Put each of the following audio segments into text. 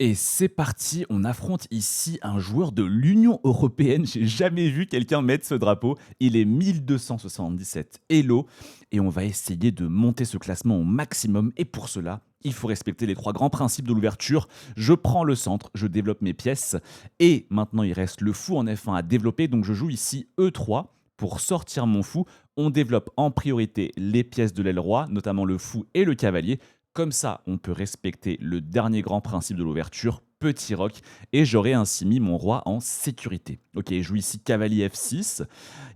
Et c'est parti, on affronte ici un joueur de l'Union européenne. J'ai jamais vu quelqu'un mettre ce drapeau. Il est 1277 Elo et on va essayer de monter ce classement au maximum. Et pour cela, il faut respecter les trois grands principes de l'ouverture. Je prends le centre, je développe mes pièces et maintenant il reste le fou en F1 à développer. Donc je joue ici E3 pour sortir mon fou. On développe en priorité les pièces de l'aile roi, notamment le fou et le cavalier. Comme ça, on peut respecter le dernier grand principe de l'ouverture, petit roc, et j'aurais ainsi mis mon roi en sécurité. Ok, je joue ici cavalier F6.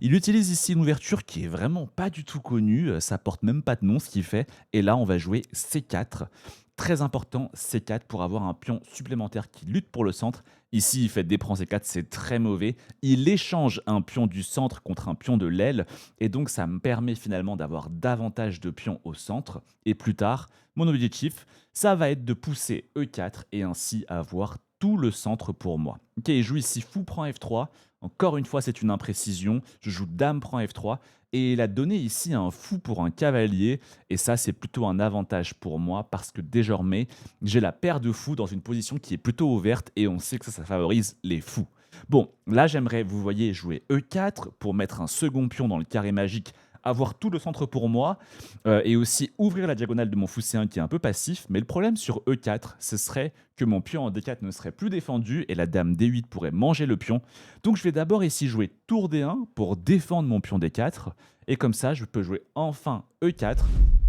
Il utilise ici une ouverture qui est vraiment pas du tout connue, ça porte même pas de nom ce qu'il fait, et là on va jouer C4. Très important, C4 pour avoir un pion supplémentaire qui lutte pour le centre. Ici, il fait des prends C4, c'est très mauvais. Il échange un pion du centre contre un pion de l'aile, et donc ça me permet finalement d'avoir davantage de pions au centre. Et plus tard, mon objectif, ça va être de pousser E4 et ainsi avoir tout le centre pour moi. Ok, je joue ici fou prend F3. Encore une fois, c'est une imprécision. Je joue dame prend F3 et il a donné ici un fou pour un cavalier. Et ça, c'est plutôt un avantage pour moi parce que désormais, j'ai la paire de fous dans une position qui est plutôt ouverte et on sait que ça favorise les fous. Bon, là, j'aimerais, vous voyez, jouer E4 pour mettre un second pion dans le carré magique, avoir tout le centre pour moi et aussi ouvrir la diagonale de mon fou C1 qui est un peu passif. Mais le problème sur E4, ce serait que mon pion en D4 ne serait plus défendu et la dame D8 pourrait manger le pion. Donc je vais d'abord ici jouer tour D1 pour défendre mon pion D4. Et comme ça, je peux jouer enfin E4,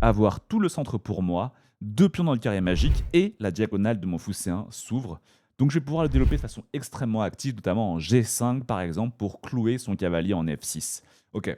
avoir tout le centre pour moi, deux pions dans le carré magique et la diagonale de mon fou C1 s'ouvre. Donc je vais pouvoir le développer de façon extrêmement active, notamment en G5 par exemple, pour clouer son cavalier en F6. Ok.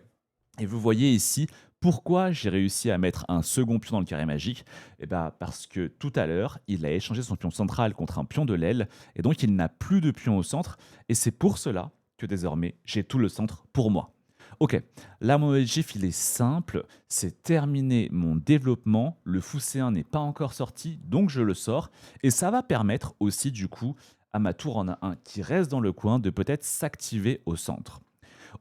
Et vous voyez ici pourquoi j'ai réussi à mettre un second pion dans le carré magique. Eh ben, parce que tout à l'heure, il a échangé son pion central contre un pion de l'aile, et donc il n'a plus de pion au centre, et c'est pour cela que désormais j'ai tout le centre pour moi. Ok, là mon objectif il est simple, c'est terminer mon développement, le fou C1 n'est pas encore sorti, donc je le sors, et ça va permettre aussi du coup à ma tour en A1 qui reste dans le coin de peut-être s'activer au centre.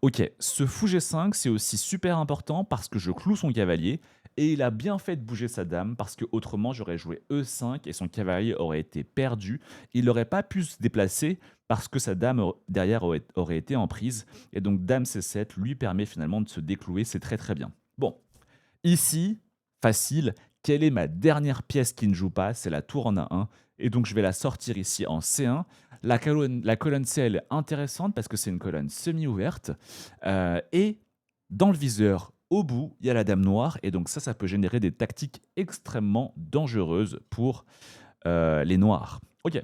Ok, ce fou G5, c'est aussi super important parce que je cloue son cavalier et il a bien fait de bouger sa dame parce que autrement j'aurais joué E5 et son cavalier aurait été perdu. Il n'aurait pas pu se déplacer parce que sa dame derrière aurait été en prise et donc dame C7 lui permet finalement de se déclouer, c'est très très bien. Bon, ici, facile, quelle est ma dernière pièce qui ne joue pas? C'est la tour en A1. Et donc, je vais la sortir ici en C1. La colonne C, elle est intéressante parce que c'est une colonne semi-ouverte. Et dans le viseur, au bout, il y a la dame noire. Et donc, ça peut générer des tactiques extrêmement dangereuses pour les noirs. Ok.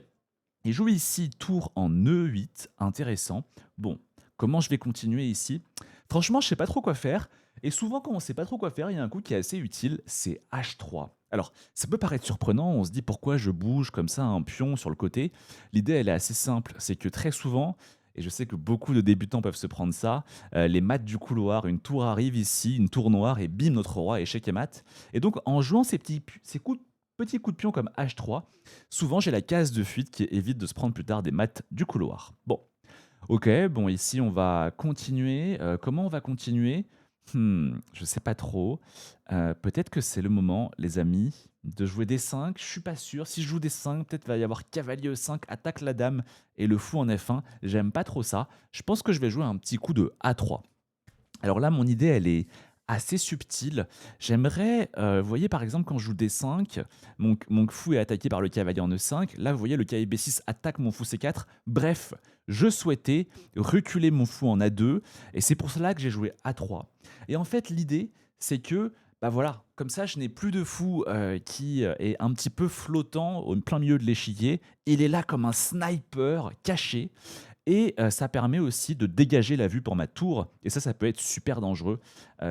Il joue ici tour en E8, intéressant. Bon, comment je vais continuer ici? Franchement, je sais pas trop quoi faire. Et souvent, quand on sait pas trop quoi faire, il y a un coup qui est assez utile, c'est H3. Alors, ça peut paraître surprenant, on se dit pourquoi je bouge comme ça un pion sur le côté. L'idée, elle est assez simple, c'est que très souvent, et je sais que beaucoup de débutants peuvent se prendre ça, les mates du couloir, une tour arrive ici, une tour noire, et bim, notre roi, échec et mat. Et donc, en jouant petits coups de pion comme H3, souvent j'ai la case de fuite qui évite de se prendre plus tard des mates du couloir. Bon, ok, bon ici on va continuer. Comment on va continuer? Je sais pas trop. Peut-être que c'est le moment, les amis, de jouer des 5. Je suis pas sûr. Si je joue des 5, peut-être va y avoir cavalier E5, attaque la dame et le fou en F1. J'aime pas trop ça. Je pense que je vais jouer un petit coup de A3. Alors là, mon idée, elle est assez subtile. J'aimerais, vous voyez par exemple quand je joue D5, mon fou est attaqué par le cavalier en E5. Là, vous voyez, le cavalier B6 attaque mon fou C4. Bref, je souhaitais reculer mon fou en A2 et c'est pour cela que j'ai joué A3. Et en fait, l'idée, c'est que, bah voilà, comme ça, je n'ai plus de fou qui est un petit peu flottant au plein milieu de l'échiquier. Il est là comme un sniper caché. Et ça permet aussi de dégager la vue pour ma tour. Et ça peut être super dangereux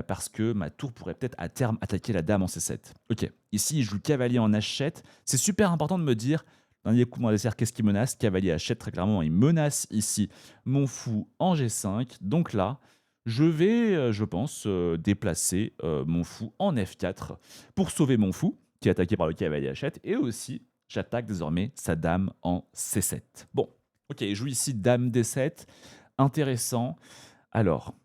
parce que ma tour pourrait peut-être à terme attaquer la dame en C7. Ok, ici il joue cavalier en H7. C'est super important de me dire, dernier coup de mon dessert, qu'est-ce qui menace? Cavalier H7, très clairement, il menace ici mon fou en G5. Donc là, je vais, je pense, déplacer mon fou en F4 pour sauver mon fou qui est attaqué par le cavalier H7. Et aussi, j'attaque désormais sa dame en C7. Bon. Ok, il joue ici dame D7. Intéressant. Alors,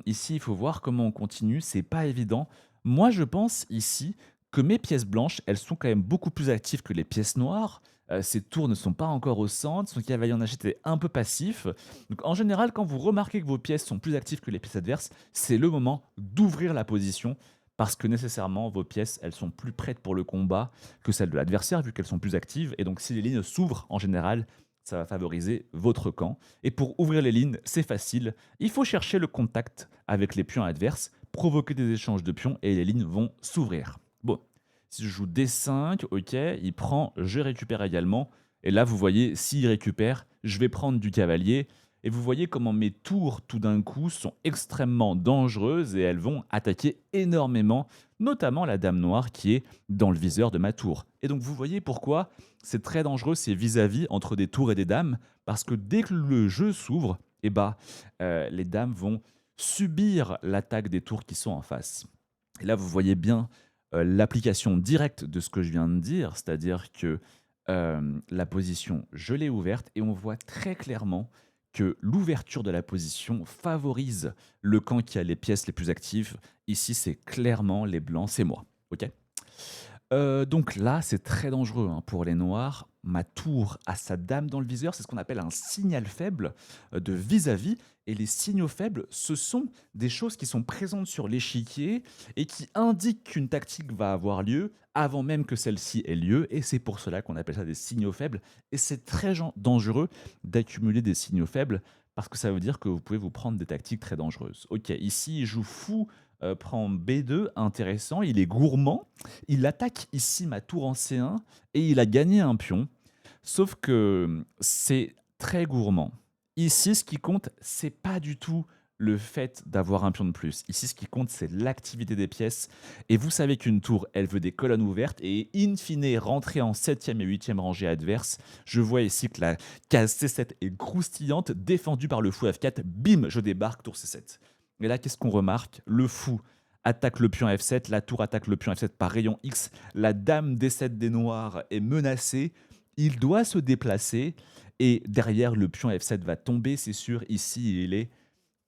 ici, il faut voir comment on continue. C'est pas évident. Moi, je pense ici que mes pièces blanches, elles sont quand même beaucoup plus actives que les pièces noires. Ses tours ne sont pas encore au centre, son cavalier en H7 est un peu passif. Donc en général, quand vous remarquez que vos pièces sont plus actives que les pièces adverses, c'est le moment d'ouvrir la position parce que nécessairement vos pièces, elles sont plus prêtes pour le combat que celles de l'adversaire vu qu'elles sont plus actives et donc si les lignes s'ouvrent en général, ça va favoriser votre camp. Et pour ouvrir les lignes, c'est facile, il faut chercher le contact avec les pions adverses, provoquer des échanges de pions et les lignes vont s'ouvrir. Bon, si je joue D5, ok, il prend, je récupère également. Et là, vous voyez, s'il récupère, je vais prendre du cavalier. Et vous voyez comment mes tours, tout d'un coup, sont extrêmement dangereuses et elles vont attaquer énormément, notamment la dame noire qui est dans le viseur de ma tour. Et donc, vous voyez pourquoi c'est très dangereux, c'est vis-à-vis entre des tours et des dames, parce que dès que le jeu s'ouvre, eh ben, les dames vont subir l'attaque des tours qui sont en face. Et là, vous voyez bien l'application directe de ce que je viens de dire, c'est-à-dire que la position, je l'ai ouverte et on voit très clairement que l'ouverture de la position favorise le camp qui a les pièces les plus actives. Ici, c'est clairement les blancs, c'est moi. Ok. Donc là, c'est très dangereux hein, pour les noirs. Ma tour a sa dame dans le viseur, c'est ce qu'on appelle un signal faible de vis-à-vis. Et les signaux faibles, ce sont des choses qui sont présentes sur l'échiquier et qui indiquent qu'une tactique va avoir lieu avant même que celle-ci ait lieu. Et c'est pour cela qu'on appelle ça des signaux faibles. Et c'est très dangereux d'accumuler des signaux faibles parce que ça veut dire que vous pouvez vous prendre des tactiques très dangereuses. Ok, ici, il joue fou, prend B2, intéressant, il est gourmand. Il attaque ici ma tour en C1 et il a gagné un pion. Sauf que c'est très gourmand. Ici, ce qui compte, c'est pas du tout le fait d'avoir un pion de plus. Ici, ce qui compte, c'est l'activité des pièces. Et vous savez qu'une tour, elle veut des colonnes ouvertes et in fine rentrer en 7e et 8e rangée adverse. Je vois ici que la case C7 est croustillante, défendue par le fou F4. Bim, je débarque, tour C7. Et là, qu'est-ce qu'on remarque? Le fou attaque le pion F7, la tour attaque le pion F7 par rayon X, la dame D7 des noirs est menacée, il doit se déplacer et derrière le pion F7 va tomber, c'est sûr, ici il est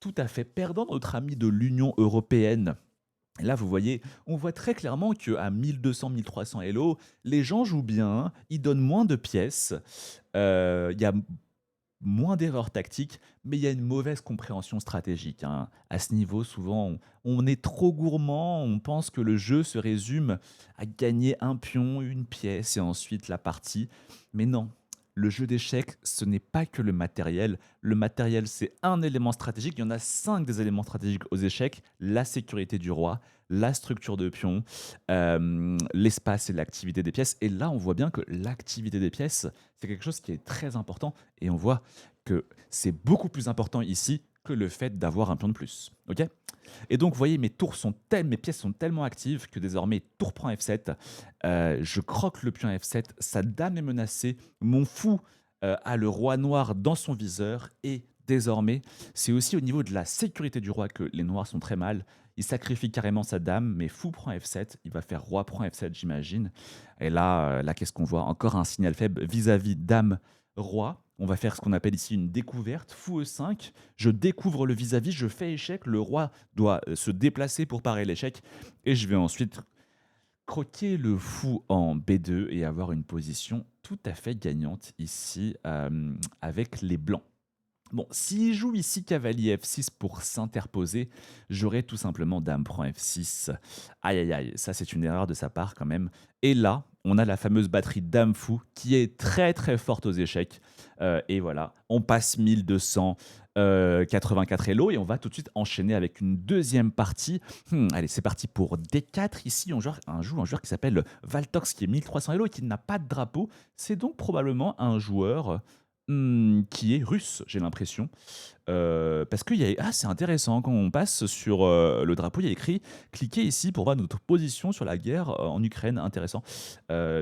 tout à fait perdant, notre ami de l'Union européenne. Et là, vous voyez, on voit très clairement qu'à 1200-1300 Elo, les gens jouent bien, ils donnent moins de pièces, il y a moins d'erreurs tactiques, mais il y a une mauvaise compréhension stratégique, hein. À ce niveau, souvent, on est trop gourmand, on pense que le jeu se résume à gagner un pion, une pièce et ensuite la partie. Mais non, le jeu d'échecs, ce n'est pas que le matériel. Le matériel, c'est un élément stratégique. Il y en a 5 des éléments stratégiques aux échecs. La sécurité du roi, la structure de pion, l'espace et l'activité des pièces. Et là, on voit bien que l'activité des pièces, c'est quelque chose qui est très important. Et on voit que c'est beaucoup plus important ici que le fait d'avoir un pion de plus. Ok. Et donc, vous voyez, mes pièces sont tellement actives que désormais, tour prend F7. Je croque le pion F7. Sa dame est menacée. Mon fou a le roi noir dans son viseur. Et désormais, c'est aussi au niveau de la sécurité du roi que les noirs sont très mal. Il sacrifie carrément sa dame, mais fou prend F7. Il va faire roi prend F7, j'imagine. Et là, qu'est-ce qu'on voit? Encore un signal faible vis-à-vis dame, roi. On va faire ce qu'on appelle ici une découverte, fou E5. Je découvre le vis-à-vis, je fais échec. Le roi doit se déplacer pour parer l'échec. Et je vais ensuite croquer le fou en B2 et avoir une position tout à fait gagnante ici avec les blancs. Bon, s'il joue ici cavalier F6 pour s'interposer, j'aurais tout simplement dame prend F6. Aïe aïe aïe, ça c'est une erreur de sa part quand même. Et là, on a la fameuse batterie dame fou qui est très très forte aux échecs. Et voilà, on passe 1284 Elo et on va tout de suite enchaîner avec une deuxième partie. Allez, c'est parti pour D4. Ici, on joue un joueur qui s'appelle Valtox qui est 1300 Elo et qui n'a pas de drapeau. C'est donc probablement un joueur qui est russe, j'ai l'impression. Parce que c'est intéressant, quand on passe sur le drapeau, il y a écrit « Cliquez ici pour voir notre position sur la guerre en Ukraine ». Intéressant.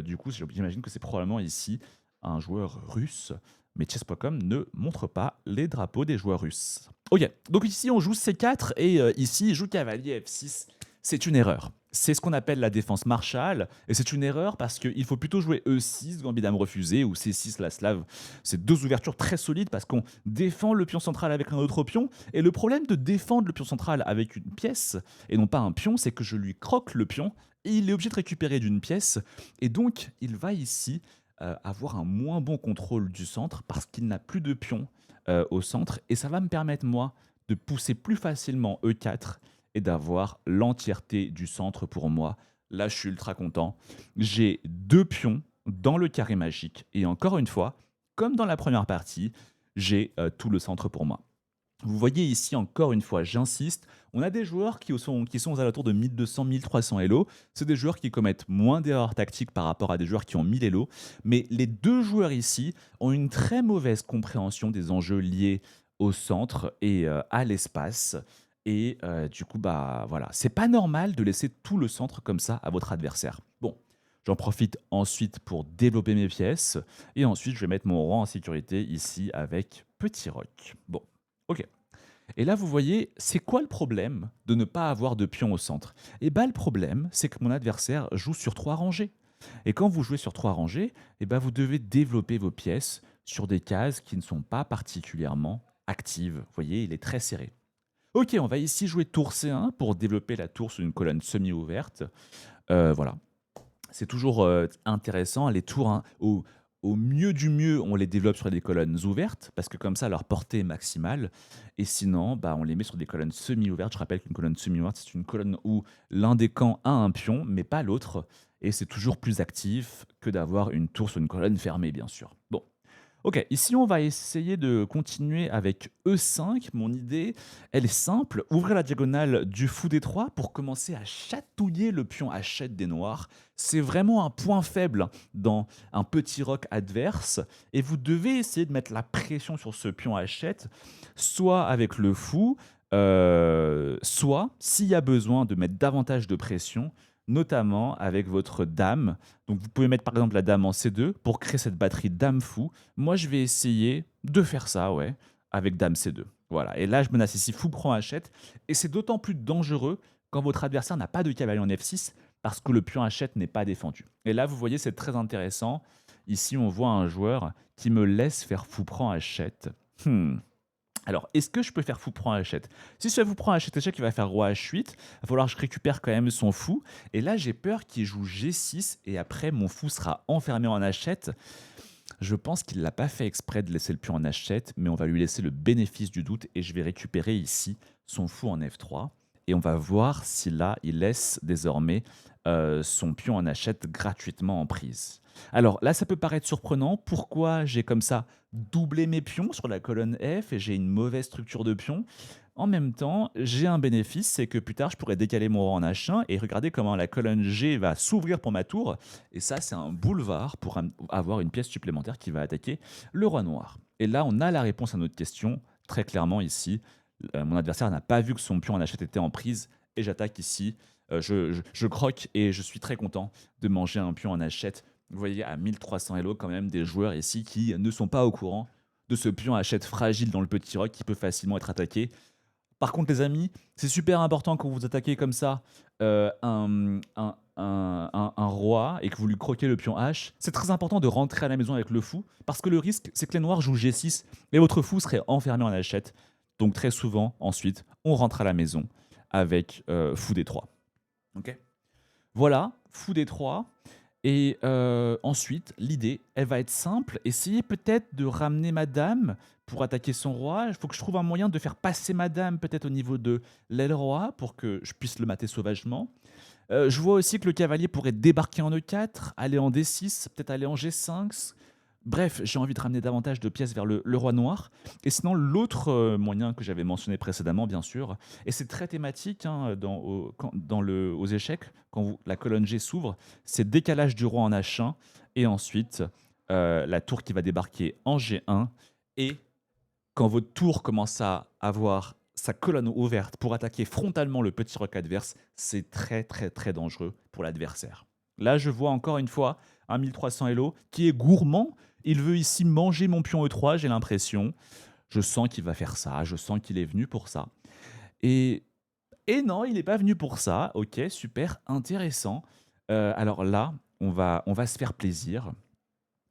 Du coup, j'imagine que c'est probablement ici un joueur russe, mais chess.com ne montre pas les drapeaux des joueurs russes. Ok, donc ici on joue C4 et ici il joue cavalier F6. C'est une erreur. C'est ce qu'on appelle la défense Marshall, et c'est une erreur parce qu'il faut plutôt jouer E6, gambit dame refusé, ou C6, la slave. C'est deux ouvertures très solides parce qu'on défend le pion central avec un autre pion, et le problème de défendre le pion central avec une pièce, et non pas un pion, c'est que je lui croque le pion, et il est obligé de récupérer d'une pièce, et donc il va ici avoir un moins bon contrôle du centre parce qu'il n'a plus de pions au centre et ça va me permettre, moi, de pousser plus facilement E4 et d'avoir l'entièreté du centre pour moi. Là, je suis ultra content. J'ai 2 pions dans le carré magique et encore une fois, comme dans la première partie, j'ai tout le centre pour moi. Vous voyez ici encore une fois, j'insiste, on a des joueurs qui sont aux alentours de 1200-1300 Elo. C'est des joueurs qui commettent moins d'erreurs tactiques par rapport à des joueurs qui ont 1000 Elo. Mais les deux joueurs ici ont une très mauvaise compréhension des enjeux liés au centre et à l'espace. Et du coup, bah voilà, c'est pas normal de laisser tout le centre comme ça à votre adversaire. Bon, j'en profite ensuite pour développer mes pièces. Et ensuite, je vais mettre mon roi en sécurité ici avec petit roc. Bon, ok. Et là, vous voyez, c'est quoi le problème de ne pas avoir de pion au centre? Eh bien, le problème, c'est que mon adversaire joue sur 3 rangées. Et quand vous jouez sur 3 rangées, eh ben, vous devez développer vos pièces sur des cases qui ne sont pas particulièrement actives. Vous voyez, il est très serré. Ok, on va ici jouer tour C1 pour développer la tour sur une colonne semi-ouverte. Voilà, c'est toujours intéressant. Les tours, hein, au mieux du mieux, on les développe sur des colonnes ouvertes, parce que comme ça, leur portée est maximale. Et sinon, bah, on les met sur des colonnes semi-ouvertes. Je rappelle qu'une colonne semi-ouverte, c'est une colonne où l'un des camps a un pion, mais pas l'autre. Et c'est toujours plus actif que d'avoir une tour sur une colonne fermée, bien sûr. Bon, ok, ici on va essayer de continuer avec E5. Mon idée, elle est simple. Ouvrir la diagonale du fou D3 pour commencer à chatouiller le pion H7 des noirs. C'est vraiment un point faible dans un petit roc adverse. Et vous devez essayer de mettre la pression sur ce pion H7, soit avec le fou, soit, s'il y a besoin de mettre davantage de pression, notamment avec votre dame. Donc vous pouvez mettre par exemple la dame en C2 pour créer cette batterie dame fou. Moi je vais essayer de faire ça, ouais, avec dame C2. Voilà, et là je menace ici fou prend H7, et c'est d'autant plus dangereux quand votre adversaire n'a pas de cavalier en F6 parce que le pion H7 n'est pas défendu. Et là vous voyez c'est très intéressant. Ici on voit un joueur qui me laisse faire fou prend H7. Alors, est-ce que je peux faire fou prend Hachette? Si je fais fou prend Hachette échec, il va faire roi H8. Il va falloir que je récupère quand même son fou. Et là, j'ai peur qu'il joue G6 et après, mon fou sera enfermé en Hachette. Je pense qu'il ne l'a pas fait exprès de laisser le pion en H7, mais on va lui laisser le bénéfice du doute et je vais récupérer ici son fou en F3. Et on va voir si là, il laisse désormais son pion en H7 gratuitement en prise. Alors là, ça peut paraître surprenant. Pourquoi j'ai comme ça doublé mes pions sur la colonne F et j'ai une mauvaise structure de pions? En même temps, j'ai un bénéfice, c'est que plus tard, je pourrais décaler mon roi en H1 et regarder comment la colonne G va s'ouvrir pour ma tour. Et ça, c'est un boulevard pour avoir une pièce supplémentaire qui va attaquer le roi noir. Et là, on a la réponse à notre question, très clairement ici. Mon adversaire n'a pas vu que son pion en H7 était en prise et j'attaque ici. Je croque et je suis très content de manger un pion en H7. Vous voyez, à 1300 Elo, quand même, des joueurs ici qui ne sont pas au courant de ce pion H7 fragile dans le petit roc qui peut facilement être attaqué. Par contre, les amis, c'est super important quand vous attaquez comme ça un roi et que vous lui croquez le pion H. C'est très important de rentrer à la maison avec le fou parce que le risque, c'est que les noirs jouent G6 et votre fou serait enfermé en H7. Donc, très souvent, ensuite, on rentre à la maison avec fou D3. Ok. Voilà, fou D3. Et ensuite, l'idée, elle va être simple. Essayez peut-être de ramener ma dame pour attaquer son roi. Il faut que je trouve un moyen de faire passer ma dame peut-être au niveau de l'aile roi pour que je puisse le mater sauvagement. Je vois aussi que le cavalier pourrait débarquer en E4, aller en D6, peut-être aller en G5. Bref, j'ai envie de ramener davantage de pièces vers le roi noir. Et sinon, l'autre moyen que j'avais mentionné précédemment, bien sûr, et c'est très thématique hein, aux échecs, quand la colonne G s'ouvre, c'est décalage du roi en H1, et ensuite la tour qui va débarquer en G1. Et quand votre tour commence à avoir sa colonne ouverte pour attaquer frontalement le petit roc adverse, c'est très très très dangereux pour l'adversaire. Là, je vois encore une fois un 1300 Elo qui est gourmand. Il veut ici manger mon pion E3, j'ai l'impression. Je sens qu'il va faire ça, je sens qu'il est venu pour ça. Et, et non, il n'est pas venu pour ça. Ok, super, intéressant. Alors là, on va se faire plaisir.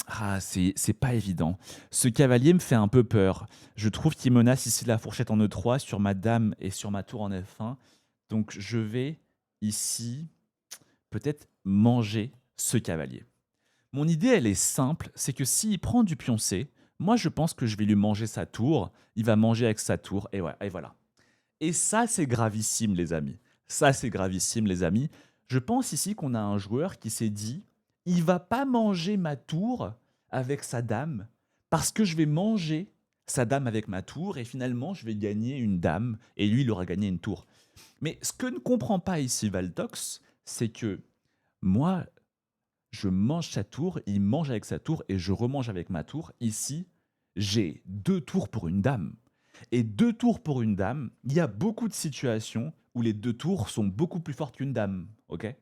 Ah, c'est pas évident. Ce cavalier me fait un peu peur. Je trouve qu'il menace ici la fourchette en E3 sur ma dame et sur ma tour en F1. Donc je vais ici peut-être manger ce cavalier. Mon idée, elle est simple, c'est que s'il prend du pion C, moi je pense que je vais lui manger sa tour, il va manger avec sa tour, et ouais, et voilà. Et ça, c'est gravissime, les amis. Ça, c'est gravissime, les amis. Je pense ici qu'on a un joueur qui s'est dit, il va pas manger ma tour avec sa dame, parce que je vais manger sa dame avec ma tour, et finalement, je vais gagner une dame, et lui, il aura gagné une tour. Mais ce que ne comprend pas ici Valtox, c'est que moi, je mange sa tour, il mange avec sa tour, et je remange avec ma tour. Ici, j'ai 2 tours pour une dame. Et 2 tours pour une dame, il y a beaucoup de situations où les 2 tours sont beaucoup plus fortes qu'une dame. Ok.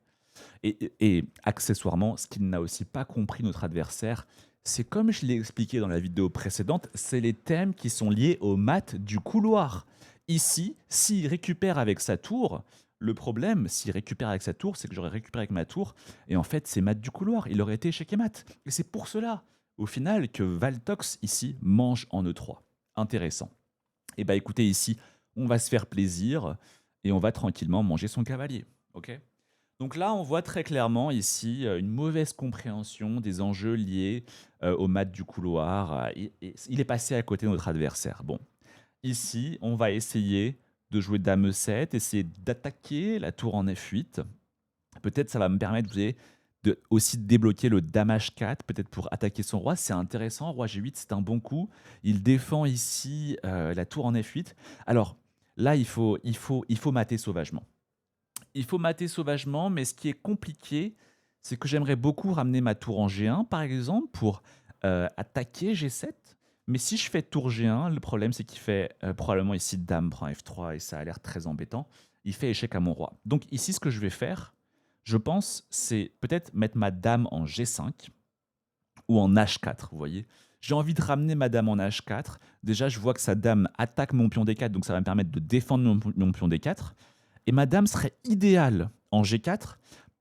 Et accessoirement, ce qu'il n'a aussi pas compris notre adversaire, c'est comme je l'ai expliqué dans la vidéo précédente, c'est les thèmes qui sont liés aux maths du couloir. Ici, s'il récupère avec sa tour, le problème, s'il récupère avec sa tour, c'est que j'aurais récupéré avec ma tour, et en fait, c'est maths du couloir, il aurait été échec et maths. Et c'est pour cela, au final, que Valtox, ici, mange en E3. Intéressant. Et bah écoutez, ici, on va se faire plaisir, et on va tranquillement manger son cavalier. Ok. Donc là, on voit très clairement ici une mauvaise compréhension des enjeux liés aux maths du couloir. Il est passé à côté de notre adversaire. Bon, ici, on va essayer de jouer dame E7, essayer d'attaquer la tour en F8. Peut-être ça va me permettre, vous voyez, aussi de débloquer le dame H4, peut-être pour attaquer son roi. C'est intéressant, roi G8, c'est un bon coup. Il défend ici la tour en F8. Alors là, il faut mater sauvagement. Il faut mater sauvagement, mais ce qui est compliqué, c'est que j'aimerais beaucoup ramener ma tour en G1, par exemple, pour attaquer G7. Mais si je fais tour G1, le problème, c'est qu'il fait probablement ici dame prend F3, et ça a l'air très embêtant. Il fait échec à mon roi. Donc ici, ce que je vais faire, je pense, c'est peut-être mettre ma dame en G5 ou en H4, vous voyez. J'ai envie de ramener ma dame en H4. Déjà, je vois que sa dame attaque mon pion D4, donc ça va me permettre de défendre mon pion D4. Et ma dame serait idéale en G4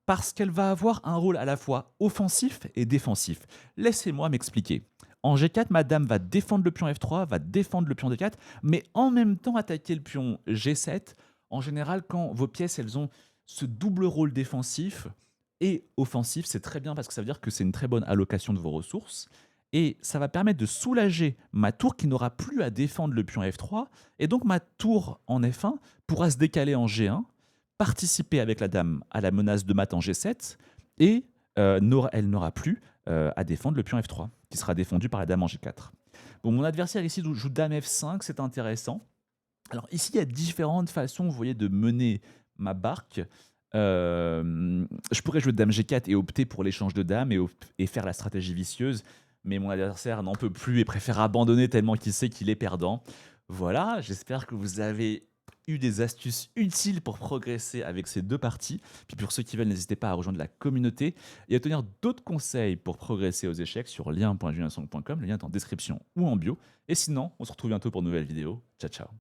parce qu'elle va avoir un rôle à la fois offensif et défensif. Laissez-moi m'expliquer. En G4, ma dame va défendre le pion F3, va défendre le pion D4, mais en même temps attaquer le pion G7. En général, quand vos pièces, elles ont ce double rôle défensif et offensif, c'est très bien parce que ça veut dire que c'est une très bonne allocation de vos ressources. Et ça va permettre de soulager ma tour qui n'aura plus à défendre le pion F3. Et donc ma tour en F1 pourra se décaler en G1, participer avec la dame à la menace de mat en G7, et elle n'aura plus à défendre le pion F3, qui sera défendu par la dame en G4. Bon, mon adversaire ici joue dame F5, c'est intéressant. Alors ici, il y a différentes façons, vous voyez, de mener ma barque. Je pourrais jouer dame G4 et opter pour l'échange de dames et faire la stratégie vicieuse, mais mon adversaire n'en peut plus et préfère abandonner tellement qu'il sait qu'il est perdant. Voilà, j'espère que vous avez eu des astuces utiles pour progresser avec ces 2 parties. Puis pour ceux qui veulent, n'hésitez pas à rejoindre la communauté et à tenir d'autres conseils pour progresser aux échecs sur lien.juliensong.com. Le lien est en description ou en bio. Et sinon, on se retrouve bientôt pour une nouvelle vidéo. Ciao, ciao.